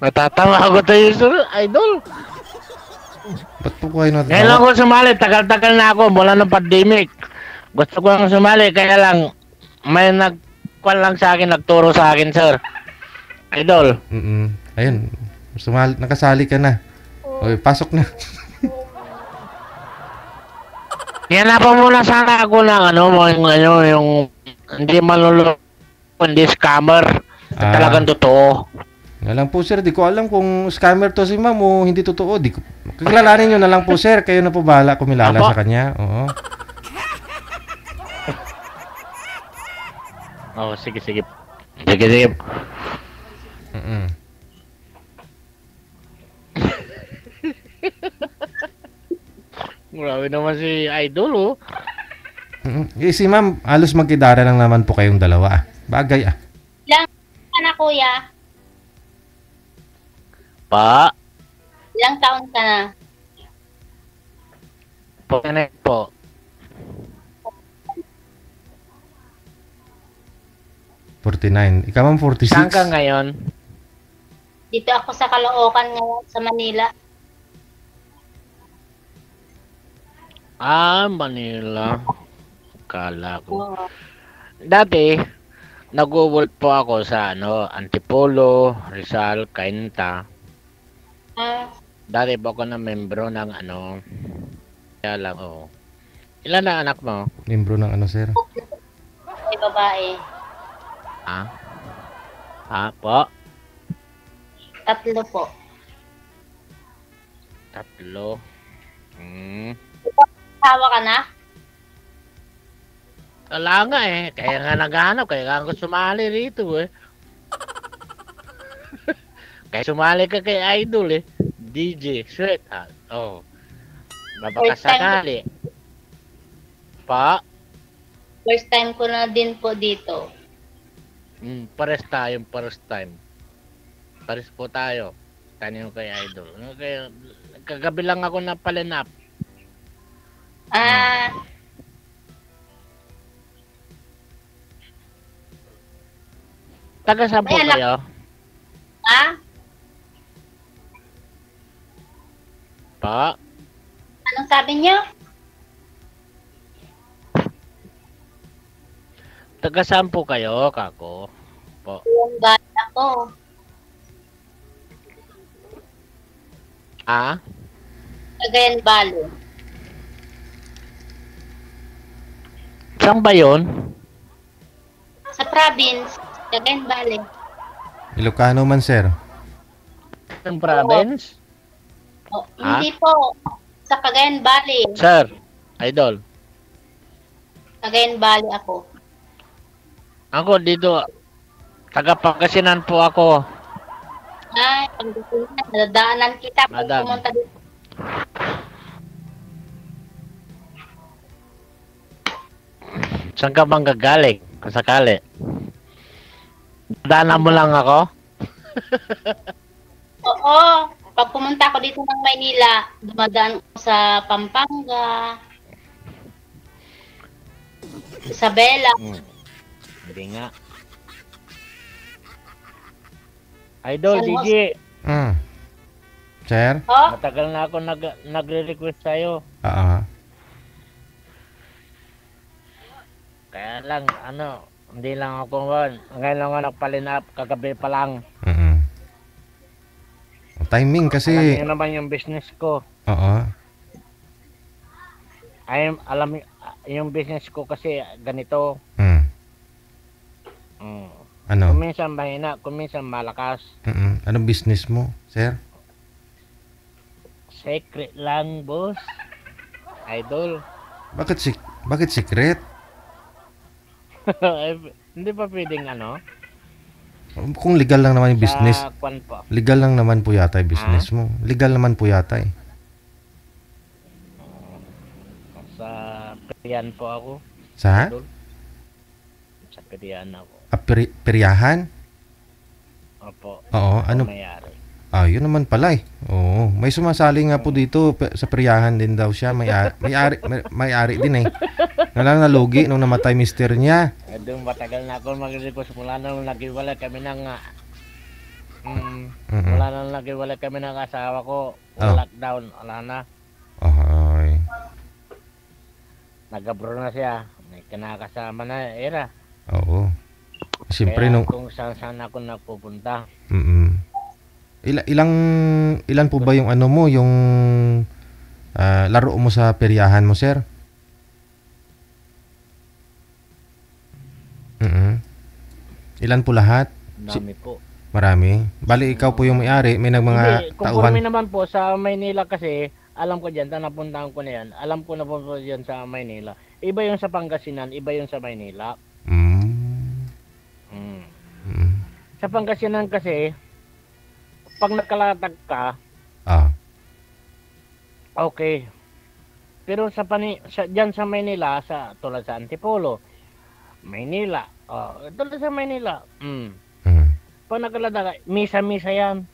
Natatawa ako tayo, sir, idol. Ba't po kayo Ngayon lang natatawa? ako sumali, tagal-tagal na ako mula ng pandemic. Gusto ko lang sumali, kaya lang may nagkuhan lang sa akin, nagturo sa akin, sir. Idol. Ayun, nakasali ka na. Okay, pasok na. Yan na pa muna sana ako ng yung hindi manluloko, hindi scammer. Talagang totoo. Nga lang po sir, di ko alam kung scammer to si ma'am o hindi totoo. Kaklalanin nyo na lang po sir, kayo na po bahala kumilala Apo? sa kanya. Oo. Oh, sige. Sige. Grabe naman si Idol, oh. Si ma'am, halos magkidara lang naman po kayong dalawa. Bagay ah. Ilang ka na, kuya? Pa? Ilang taon ka na? Po. 49. Ikaw ma'am, 46. Saan ka ngayon? Dito ako sa Caloocan ngayon, sa Manila. Manila. Kala ko. Oo. Dati, nag-work po ako sa Antipolo, Rizal, Cainta. Dati po ako na membro ng kaya lang, oh. Ilan na anak mo? Membro ng ano sir? May babae. Po? 3 po. 3. Tawa ka na? Wala nga eh. Kaya nga naghahanap. Kaya nga ako sumali rito eh. Kaya sumali ka kay Idol eh. DJ, sweet. Oh. Babakasakali. Pa? First time ko na din po dito. Pares time. Pares po tayo. Tanyo kay Idol. Kaya, kagabi lang ako napalinap. Taga saan po May anak- kayo? Pa? Anong sabi niyo? Taga saan po kayo, kako? Po. Yung bata ko. Cagayan Valley. Saan ba yun? Sa province, Cagayan Valley. Ilocano man sir. Ang province? Hindi po. Sa Cagayan Valley. Sir, Idol. Cagayan Valley ako. Ako dito, taga Pangasinan po ako. Pagdating na, nadadaanan kita pag Madam. pumunta dito. Saan ka bang gagaling? Kung sakali. Daanan mo lang ako? Oo. Pag pumunta ako dito ng Maynila, dumadaan ko sa Pampanga, Isabela. Hindi nga. Idol, San DJ. Sir? Matagal na ako nagre-request sa'yo. Kaya lang, hindi lang ako ngayon lang ako nagpalinap, kagabi pa lang. Timing kasi. Alam niyo naman yung business ko. Alam yung business ko kasi ganito. Ano? Kuminsan mahina, kuminsan malakas. Anong business mo, sir? Secret lang, boss. Idol. Bakit secret? Hindi pa pwedeng Kung legal lang naman yung business. Sa kwan po. Legal lang naman po yata yung business mo. Legal naman po yata eh. Sa Perian po ako. Sa? Idol. Sa Perian ako. Peryahan? Opo. Oo. Ano? Mayari. Yun naman pala eh. Oo, may sumasali nga po dito sa peryahan din daw siya. May-ari din eh. Nalang nalugi nung namatay mister niya. Doon matagal na ako mag-request mula nung nag-iwalay kami ng Mhm. wala nang nag-iwalay kami ng asawa ko. Oh. Lockdown, wala na. Ay. Nag-abroad na siya. May kinakasama na era. Oo. Siyempre Kaya nung kung saan ako nagpupunta. ilan po ba yung ano mo, yung laro mo sa peryahan mo, sir? Ilan po lahat? Dami po. Marami. Bali, ikaw po yung may-ari, may mga Hindi, conforme tauhan. naman po sa Maynila kasi, alam ko dyan, napuntahan ko na yan. Alam ko na po dyan sa Maynila. Iba yung sa Pangasinan, iba yung sa Maynila. Mm. Sa Pangasinan kasi, pag nakalatag ka, okay. Pero dyan sa Maynila, tulad sa Antipolo, Maynila, tulad sa Maynila, pag nakalatag ka, misa-misa yan.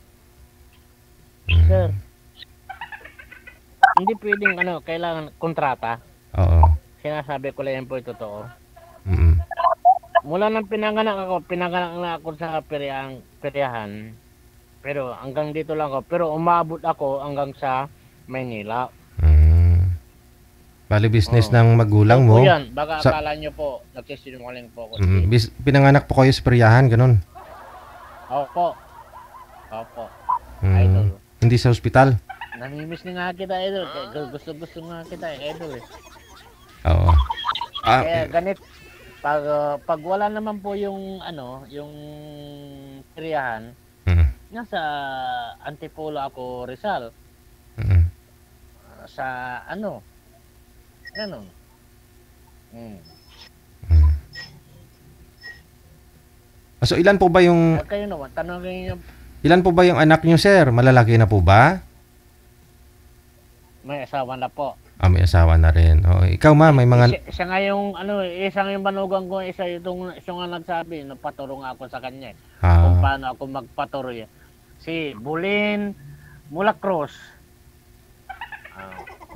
Sir, hindi pwedeng kailangan kontrata. Oo. Sinasabi ko lang yan po yung totoo. Mm. Mula nang pinanganak na ako sa peryahan. Pero hanggang dito lang ako. Pero umabot ako hanggang sa Maynila. Bali, business ng magulang mo. Yan, baka akala nyo po, nagsisinungaling po ako. Pinanganak po kayo sa peryahan, ganun? Opo. Idol. Hindi sa ospital? Namimiss na nga kita, idol. Gusto nga kita, idol eh. Oo. Kaya ganit, pag wala naman po yung yung peryahan, nasa Antipolo ako, Rizal. Sa ganun. So ilan po ba yung Kayo naman, tanongin niyo. Ilan po ba yung anak niyo, sir? Malalaki na po ba? May asawa na po. May asawa na rin. Ikaw, ma, may mga Siya nga yung isa nga yung manugang ko, isa nga nagsabi, napaturo nga ako sa kanya. Kung paano ako magpaturo yan. Si Bulin Mulacros.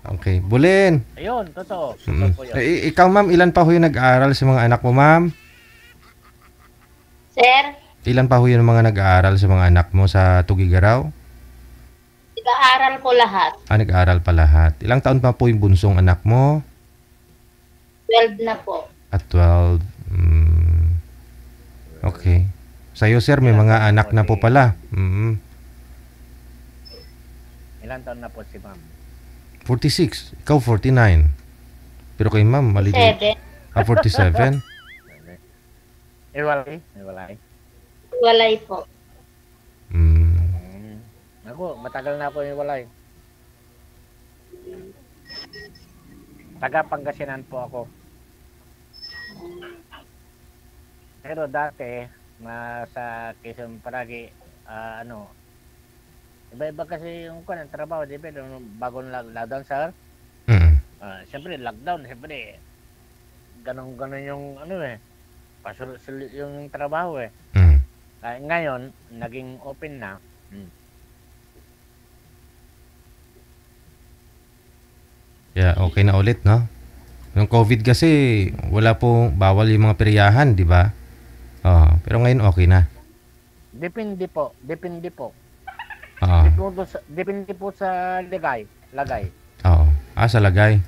Okay, Bulin. Ayun, totoo. Totoo po yun. Ikaw, ma'am, ilan pa ho yung nag-aaral sa mga anak mo, ma'am? Sir, Ilan pa ho yung mga nag-aaral sa mga anak mo sa Tugigaraw? nag-aaral po lahat. Nag-aaral pa lahat. Ilang taon pa po yung bunsong anak mo? 12 na po. At 12. Okay. Sa'yo, sir, may mga anak na po pala. Ilan taon na po si ma'am? 46. Ikaw, 49. Pero kay ma'am, mali din. 7. 47. Iwalay. Walay po. Ako, matagal na ako iwalay. Taga Pangasinan po ako. Pero dati, sa Quezon Paragi, iba-iba kasi yung trabaho, di ba? Bagong lockdown, sir. Siyempre, lockdown, siyempre, ganun yung pasulot yung trabaho eh. Ngayon, naging open na. Yeah, okay na ulit, no? Yung COVID kasi, wala po, bawal yung mga peryahan, di ba? Pero ngayon okay na. Depende po. Depende po sa lagay. Oo. Sa lagay.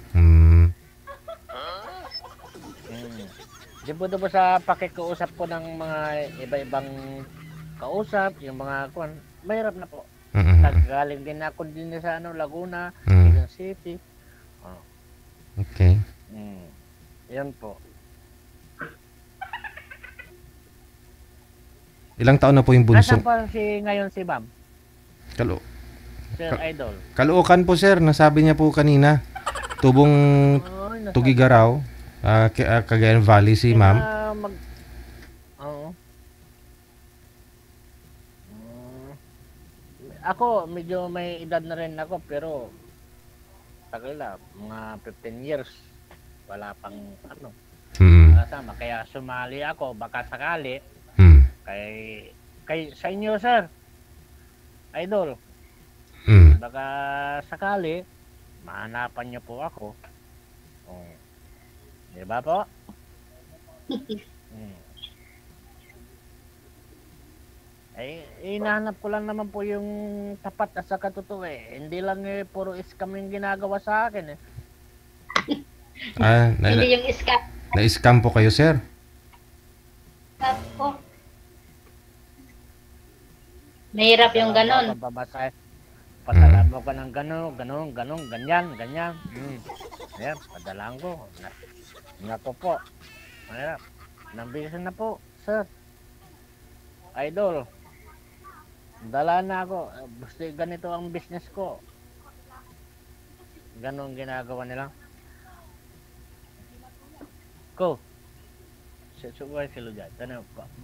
Depende po sa pakikausap ko ng mga iba-ibang kausap, yung mga mahirap na po. Naggaling din ako din sa Laguna, Quezon City. Okay. Yan po. Ilang taon na po yung bunso? Nasaan pa ngayon si Ma'am? Sir Idol. Caloocan po, sir. Nasabi niya po kanina. Tubong Tugigaraw, Cagayan Valley si ma'am. Oo. Ako, medyo may edad na rin ako, pero tagal na, mga 15 years. Wala pang kasama. Kaya sumali ako, baka sakali. Kay sa inyo, sir. Idol, Mm. baka sakali, mahanapan niyo po ako. Oh. Di ba po? Hmm. Ay, hinahanap ko lang naman po yung tapat at saka totoo eh. Hindi lang puro scam yung ginagawa sa akin eh. Ah, Hindi yung scam na-scam po kayo, sir? ko. Mahirap yung ganon. Pababasahin. Padala mo ka ng ganon, ganyan. Ayan, padalaan ko. Nako po. Mahirap. Nambisan na po, sir. Idol. Dala na ako. Basta ganito ang business ko. Ganon ginagawa nila. Ko. Suway sila dyan.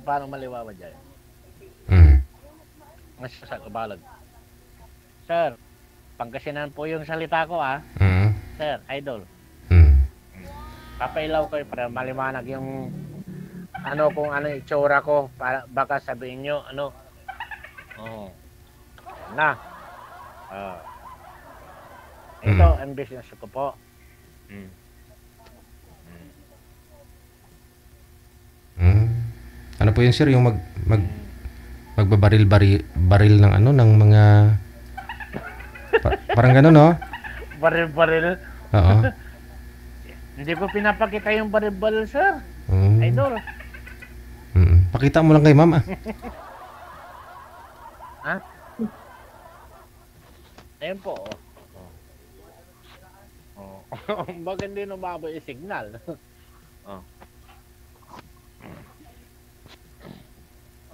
Paano maliwawa dyan? Mm. Mas sa kabalag. Sir, Pangasinan po yung salita ko Mm. Sir, idol. Mm. Papailaw ko para maliwanag yung kung ano itsura ko para baka sabihin nyo oh. Na. Ito ang business ko po. Ano po yun, sir, yung magbabaril ng ng mga parang gano'n, no? Baril-baril. Oo. Hindi ko pinapakita yung baril-baril, sir. Mm. Idol. Pakita mo lang kay ma'am, Ha? Ayun po. Bakit hindi numaba yung signal?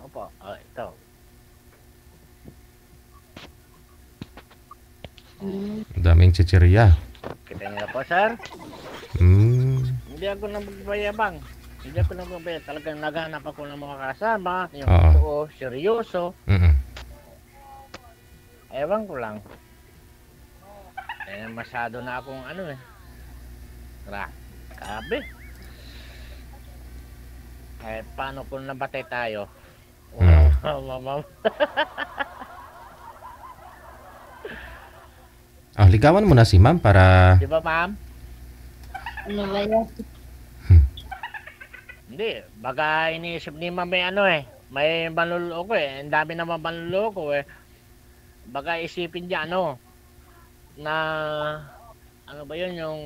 Opo, ito. Daming chichirya. Kita niyo po, sir. Hindi ako nagbayabang. Hindi ako nagbayabang. Talagang naghanap ako ng mga kasama. Yung totoo, seryoso. Ewan ko lang. Masyado na akong grabe. Paano kung nabatay tayo? Mama. Ligawan mo na si ma'am para... Di ba, ma'am? Ano ba yan? Hindi. Baka iniisip ni ma'am may manluloko Ang dami naman manluloko Baka isipin niya na ano ba yun yung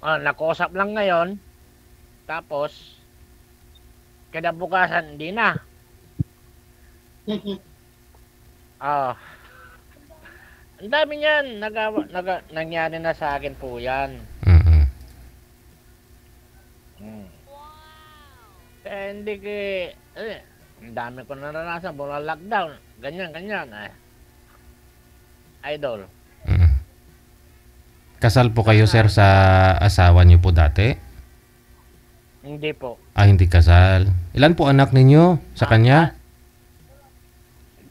nakusap lang ngayon tapos kinabukasan hindi na. Ang dami niyan nangyari na sa akin po yan. Kaya hindi ang dami ko naranasan mula lockdown ganyan idol. Kasal po kayo, sir, sa asawa niyo po dati? Hindi po. Hindi kasal. Ilan po anak ninyo sa kanya?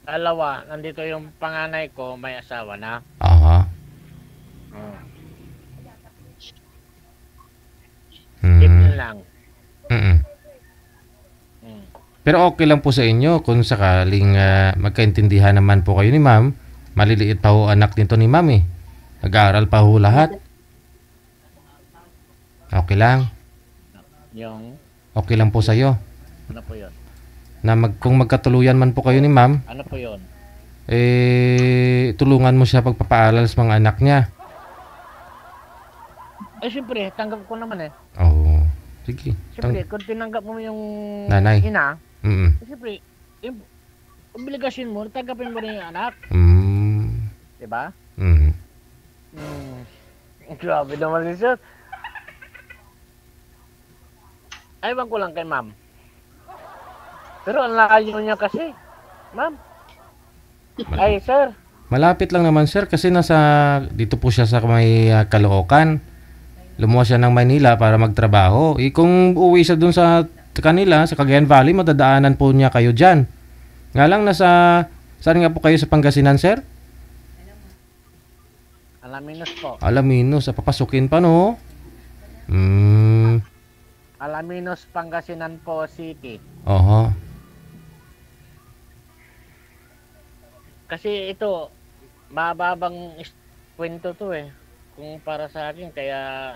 Dalawa. Nandito yung panganay ko, may asawa na. Aha. Tipin lang. Pero okay lang po sa inyo kung sakaling magkaintindihan naman po kayo ni ma'am. Maliliit pa ho anak nito ni ma'am eh. Nag-aaral pa ho lahat. Okay lang. Yung? Okay lang po sa'yo. Ano po yun? Na kung magkatuluyan man po kayo ni ma'am. Ano po yun? Tulungan mo siya pagpapaaral sa mga anak niya. Siyempre, tanggap ko naman Oo. Sige. Siyempre, kung tinanggap mo yung nanay. Ina, siyempre, yung obligasyon mo, tanggapin mo rin yung anak. Diba? Grabe naman si sir. Aywan ko lang kay ma'am. Pero ang layo niya kasi. Ma'am. Ay, sir. Malapit lang naman, sir, kasi dito po siya sa may Caloocan. Lumuwas siya ng Manila para magtrabaho. Kung uwi siya dun sa kanila, sa Cagayan Valley, madadaanan po niya kayo dyan. Nga lang, saan nga po kayo sa Pangasinan, sir? Alaminos po. Alaminos, papasukin pa, no? Alaminos, Pangasinan po City. Oho. Kasi ito, mababang kwento to eh. Kung para sa akin, kaya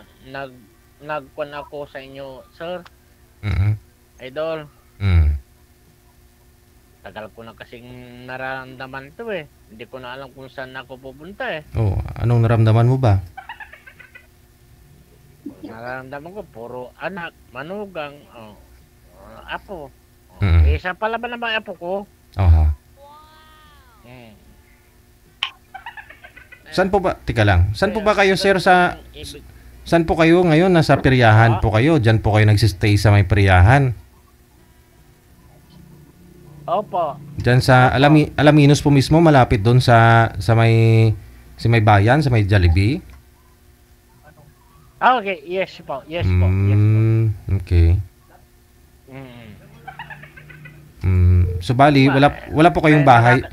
nagkwan ako sa inyo, sir, Mm. idol. Mm. Tagal ko na kasing nararamdaman to eh. Hindi ko na alam kung saan ako pupunta eh. Oh, anong naramdaman mo ba? Nararamdaman ko, puro anak, manugang, apo. Mm. Isa pala ba naman apo ko? Aha. Hmm. Saan po ba? Tika lang. Saan po ba kayo, sir, sa... Ibig- Saan po kayo ngayon? Nasa peryahan po kayo? Diyan po kayo nagsistay sa may peryahan? Opo. Diyan sa Alaminos po mismo, malapit doon sa may bayan, sa may Jollibee? Okay, yes po. Yes po. Yes po. Okay. Mm. So bali, wala po kayong bahay.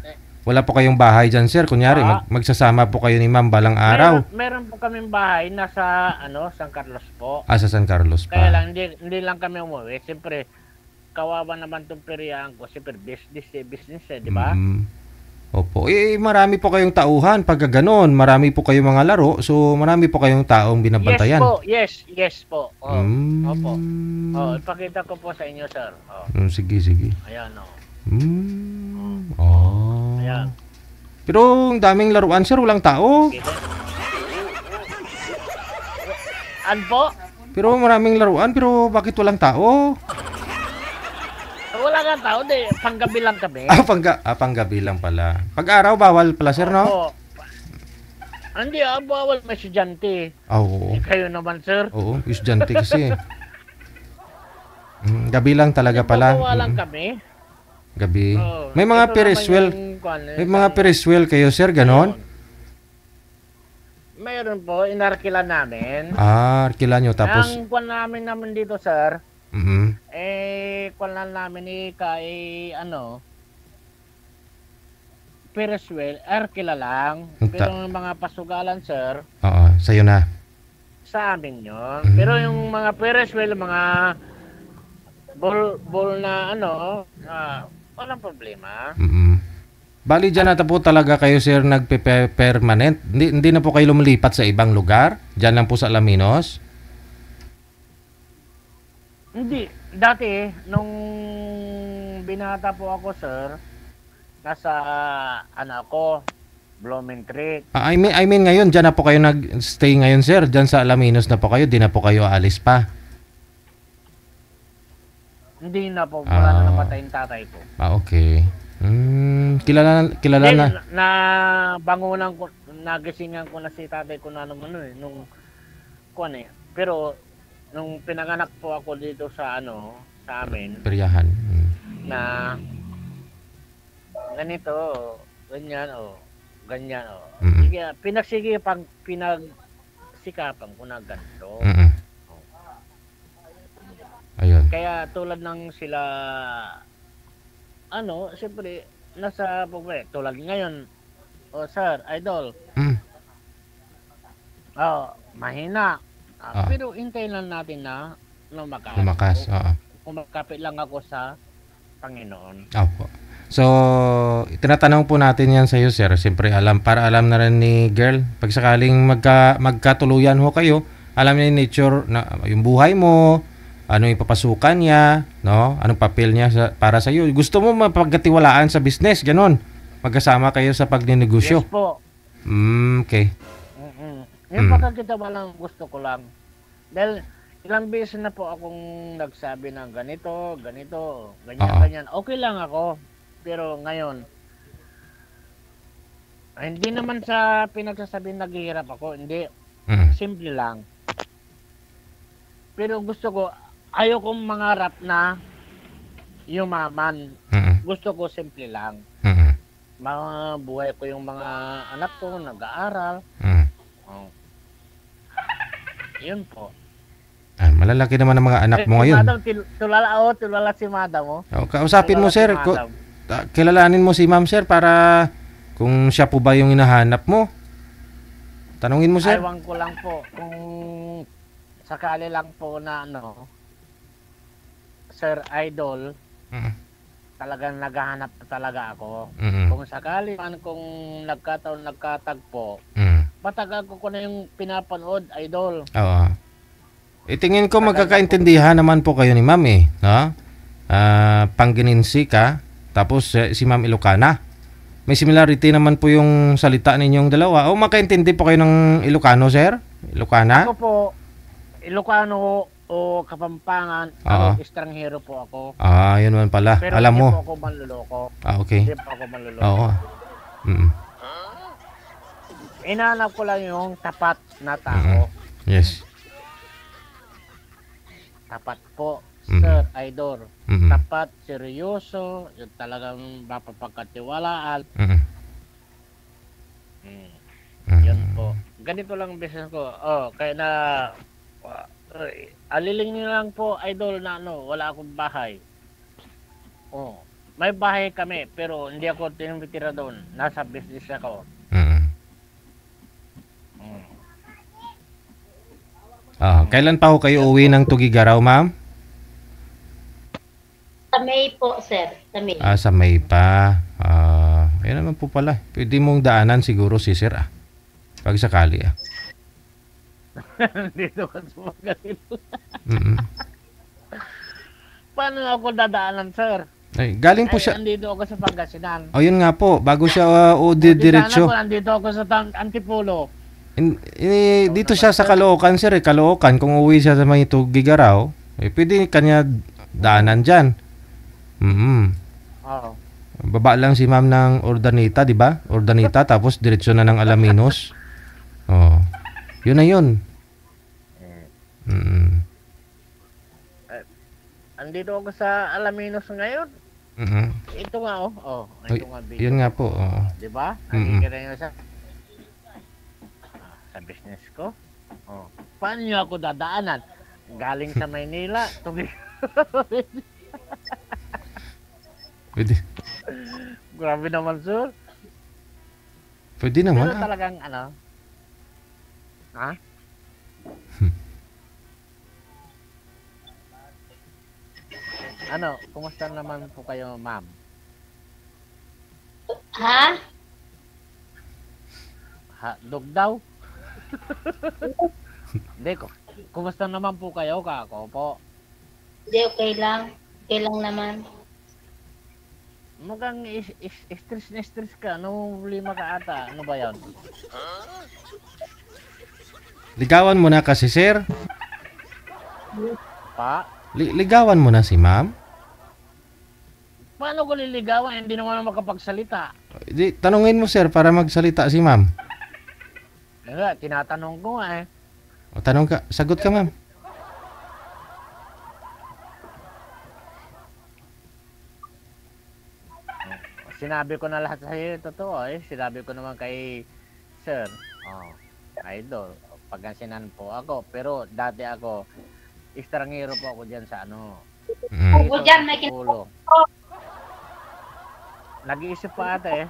Wala po kayong bahay diyan, sir. Kunyari, magsasama po kayo ni Ma'am balang araw. Meron po kaming bahay nasa San Carlos po. Sa San Carlos pa. Kaya lang hindi lang kami umuwi. Siyempre, kawawa naman tong peryahan ko. Siyempre, business eh, di ba? Opo. Marami po kayong tauhan pag ganoon. Marami po kayong mga laro. So, marami po kayong taong binabantayan. Yes po. Opo. Ipakita ko po sa inyo, sir. Sige. Ayan, Ayan. Pero ang daming laruan, sir. Walang tao. Ano po? Pero maraming laruan. Pero bakit walang tao? Wala nga tao, panggabi lang kami. Panggabi lang pala. Pag-araw, bawal pala, sir, no? Oo. Hindi, bawal may estudyante. Oo. Kayo naman, sir. Oo, estudyante kasi. Gabi lang talaga pala. Bawa lang kami. Gabi. May mga periswell. May mga periswell kayo, sir, ganon? Mayroon po, inarkila namin. Arkila nyo, tapos... Ang kwan namin dito, sir, kwan lang namin periswell, arkila lang. Pero yung mga pasugalan, sir, Oo, sa'yo na. sa amin yun. Pero yung mga periswell, mga ball na walang problema. Bali dyan na po talaga kayo, sir, nagpe-permanent. Hindi na po kayo lumilipat sa ibang lugar? Dyan lang po sa Alaminos? Hindi. Dati, nung binata po ako, sir, nasa, Blooming Creek. I mean ngayon, dyan na po kayo nag-stay ngayon, sir? Dyan sa Alaminos na po kayo? Di na po kayo alis pa? Hindi na po. Wala na napatay yung tatay ko. Okay. Kilala na. Na bangunan ko, nagisingan ko na si tatay ko na nung Pero, nung pinanganak po ako dito sa amin, Peryahan. na ganito, ganyan, ganyan, Sige, pinagsikapan ko na ganito. Ayun. Kaya tulad ng sila, siyempre, nasa tulad ngayon, sir, idol, mahina. Pero hintayin lang natin na lumakas. Kumakapit lang ako sa Panginoon. Opo. So, tinatanong po natin yan sa iyo, sir. Siyempre, para alam na rin ni girl, pag sakaling magkatuluyan ho kayo, alam niya yung nature, yung buhay mo, ano yung papasukan niya, no? Anong papel niya para sa iyo. Gusto mo mapagkatiwalaan sa business, ganon. Magkasama kayo sa pagninegosyo. Yes po. Okay. Yung pagkakitawalang gusto ko lang. Dahil ilang beses na po akong nagsabi ng ganito, ganyan. Okay lang ako. Pero ngayon, hindi naman sa pinagsasabi naghihirap ako. Hindi. Simple lang. Pero gusto ko, ayaw kong mangarap na yumaman. Gusto ko simple lang. Mabuhay ko yung mga anak ko, nag-aaral. Yun po. Malalaki naman ang mga anak mo ngayon. Madam, tulala si madam mo. Kausapin mo, sir. Kilalanin mo si ma'am, sir, para kung siya po ba yung hinahanap mo. Tanungin mo, sir. Aywan ko lang po kung sakali lang po na Sir Idol, talagang naghahanap na talaga ako. Mm. Kung sakali man kung nagkatagpo, matagal ko na yung pinapanood, idol. Oo. Tingin ko magkakaintindihan naman po kayo ni ma'am eh. No? Pangginensi ka, tapos si ma'am Ilocana. May similarity naman po yung salita ninyong dalawa. O makaintindi po kayo ng Ilocano, sir? Ilocana? Ako po, Ilocano o Kapampangan, Oo. estranghero po ako. Yun man pala. Pero Alam hindi mo. po ako manluloko. Okay. Hindi po ako manluloko. Oo. Mm. Inaanap ko lang yung tapat na tao. Yes. Tapat po, Mm. Sir Idol. Mm. Tapat, seryoso, yung talagang mapapagkatiwalaan. Mm. Yun po. Ganito lang ang business ko. Kaya na aliling nyo lang po, Idol, na wala akong bahay. May bahay kami, pero hindi ako tinitira doon. Nasa business ako. Kailan pa ho kayo uwi ng Tugigaraw, ma'am? Sa May po, sir. Sa May. Sa May pa. Ayun naman po pala. Pwede mong daanan siguro si sir pag sakali Dito ka sa magaling. Mm. Paano ako dadaanan, sir? Ay, galing po siya. Andito ako sa Pangasinan. Yun nga po. Bago siya diretso. Nandito ako sa Antipolo. Dito siya sa Caloocan, sir. Caloocan. Kung uwi siya sa may Tugigaraw, pwede kanya daanan dyan. Oo. Baba lang si ma'am ng Ordanita, di ba? Ordanita, tapos diretsyo na ng Alaminos. Yun na yun. Andito ako sa Alaminos ngayon. Ito nga, ito nga video. Yun nga po. Di ba? Nakikita nyo sa business ko. Paano nyo ako dadaanan? Galing sa Maynila. Pwede. Grabe naman, sir. Pwede naman. Pero talagang ha? Kumusta naman po kayo, ma'am? Ha? Dog daw? Hindi ko. Kumusta naman po kayo, kako po? Hindi, okay lang. Okay lang naman. Mukhang stress na stress ka. Ano problema ka ata? Ano ba yan? Ligawan mo na kasi, sir. Pa? Ligawan mo na si ma'am. Paano ko liligawan? Hindi naman makapagsalita. Tanungin mo, sir, para magsalita si ma'am. Nga, tinatanong ko nga eh. Tanong ka. Sagot ka, ma'am. Sinabi ko na lahat sa iyo, totoo eh. Sinabi ko naman kay Sir, Idol, Pangasinan po ako. Pero dati ako, estranghero po ako dyan sa Ako dyan, may Ulo. Nag-iisip pa ata eh.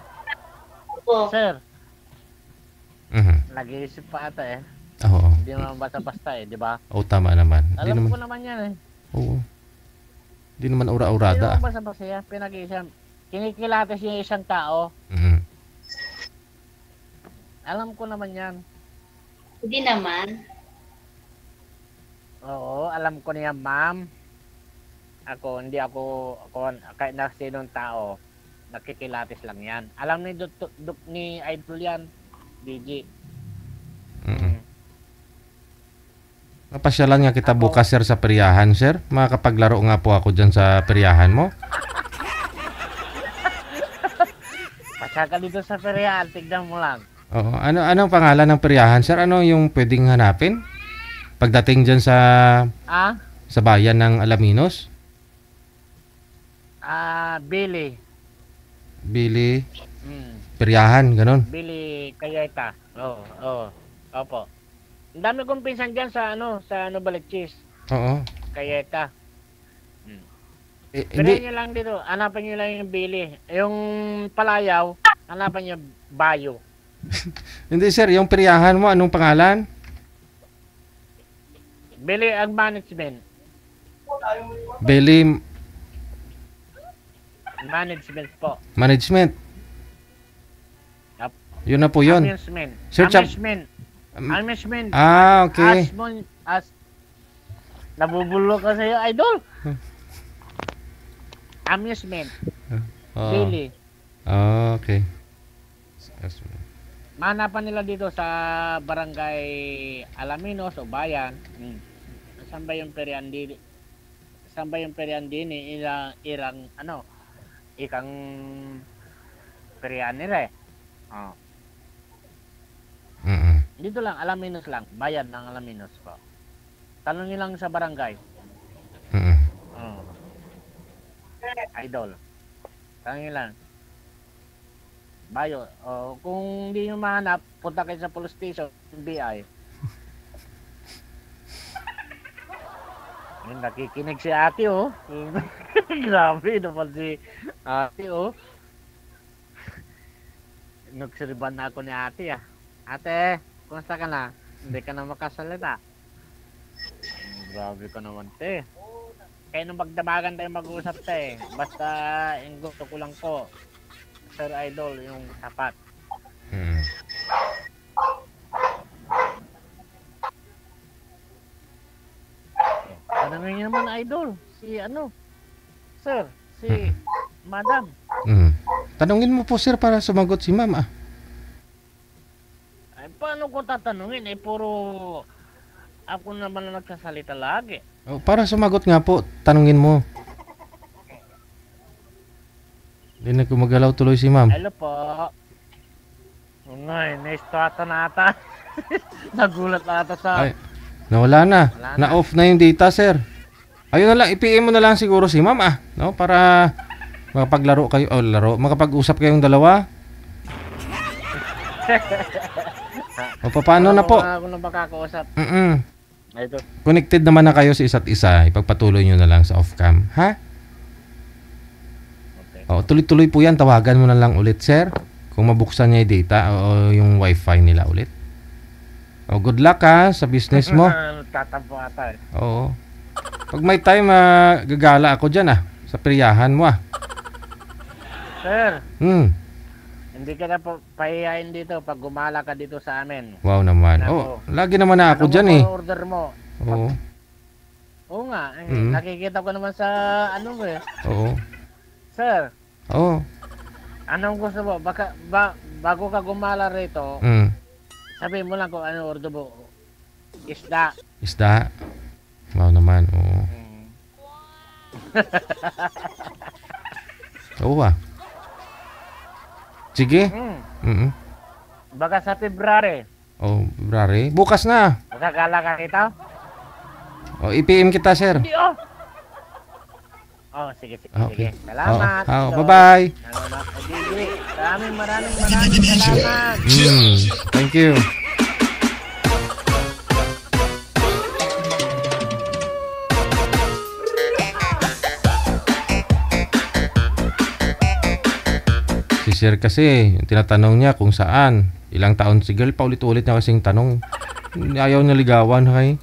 Sir, nag-iisip pa ata eh. Oo. Hindi naman basta-basta eh, di ba? Tama naman. Alam ko naman yan eh. Oo. Hindi naman Hindi ura-urada. naman basta-basta yan. Pinag-iisip. Kinikilatis yung isang tao. Alam ko naman yan. Hindi naman. Oo, alam ko niya, ma'am. Hindi ako kahit na sinong tao, nakikilatis lang yan. Alam ni Idol yan, DJ. Napasyalan nga kita bukas, sir, sa peryahan, sir. Makakapaglaro nga po ako dyan sa peryahan mo. Pasya ka dito sa peryahan, tignan mo lang. Oo. Anong pangalan ng peryahan, sir? Ano yung pwedeng hanapin? Pagdating dyan sa bayan ng Alaminos? Billy. Billy. Peryahan, ganun. Billy Kayeta. Oo. Opo. Ang dami kong pinsan dyan sa Balikchis. Oo. Kayeta. Pero Hindi. nyo lang dito, hanapan nyo lang yung Billy. Yung Palayaw, hanapan nyo Bayo. Hindi, sir. Yung peryahan mo, anong pangalan? Billy ang management. Billy Management po. Management. Yup. Yun na po yun. Amusement. Sir Chap- Amusement. Okay. Nabubulo ka sa'yo, idol. Amusement. Oh. Daily. Okay. Mahanapan nila dito sa barangay Alaminos o Bayan. Saan ba yung Periandini? Saan ba yung Periandini? Ikang Perian nila eh. Oh. Dito lang, Alaminos lang. Bayan ng Alaminos po. Tanongin lang sa barangay. Oh. Idol. Tanongin lang. Bayo, kung hindi nyo mahanap, punta kayo sa police station, BI. Ayun, nakikinig si ate, oh. Grabe naman si ate, oh. Nagsiriban na ako ni ate, ah. Ate, kumusta ka na? Hindi ka na makasalita. Grabe ka naman, te. Kaya nung magdabagan tayo mag-uusap, te. Basta, yung gusto ko lang po. Sir Idol, yung sapat. Tanongin niyo naman, Idol. Si Sir, si Madam. Tanungin mo po, sir, para sumagot si ma'am, ah. Ay, paano ko tatanungin? Puro ako naman na nagsasalita lagi. Para sumagot nga po, tanungin mo. Hindi na gumagalaw tuloy si ma'am. Hello po. Ngay, na-start na ata. Nagulat na ata sa... Ay, nawala na. Na-off na yung data, sir. Ayun na lang, i-PM mo na lang siguro si ma'am, ah. No? Para makapaglaro kayo, makapag-usap kayong dalawa. O, paano na po? Ako na makakausap. Ito. Connected naman na kayo sa isa't isa. Ipagpatuloy nyo na lang sa off-cam. Ha? Tuloy-tuloy po yan. Tawagan mo na lang ulit, sir. Kung mabuksan niya yung data o yung wifi nila ulit. Good luck, ha, sa business mo. Tatampo ata. Oo. Pag may time, gagala ako dyan, sa peryahan mo, Sir. Hindi ka na pahihayin dito pag gumala ka dito sa amin. Wow naman. Lagi naman na ako dyan, order mo? Oo. Oo nga. Nakikita ko naman sa mo, eh. Oo. Sir. Oo. Anong gusto mo? Bago ka gumala rito, sabihin mo lang kung ano order mo. Isda. Isda? Wow naman, oo. Oo, Sige. Baka sa February. February. Bukas na. Magkagala ka rito? I-PM kita, sir. Hindi, sige. Okay. Salamat. Bye-bye. Salamat. Maraming salamat. Thank you. Si sir kasi, yung tinatanong niya kung saan. Ilang taon si girl, paulit-ulit niya kasing tanong. Ayaw niya ligawan, okay?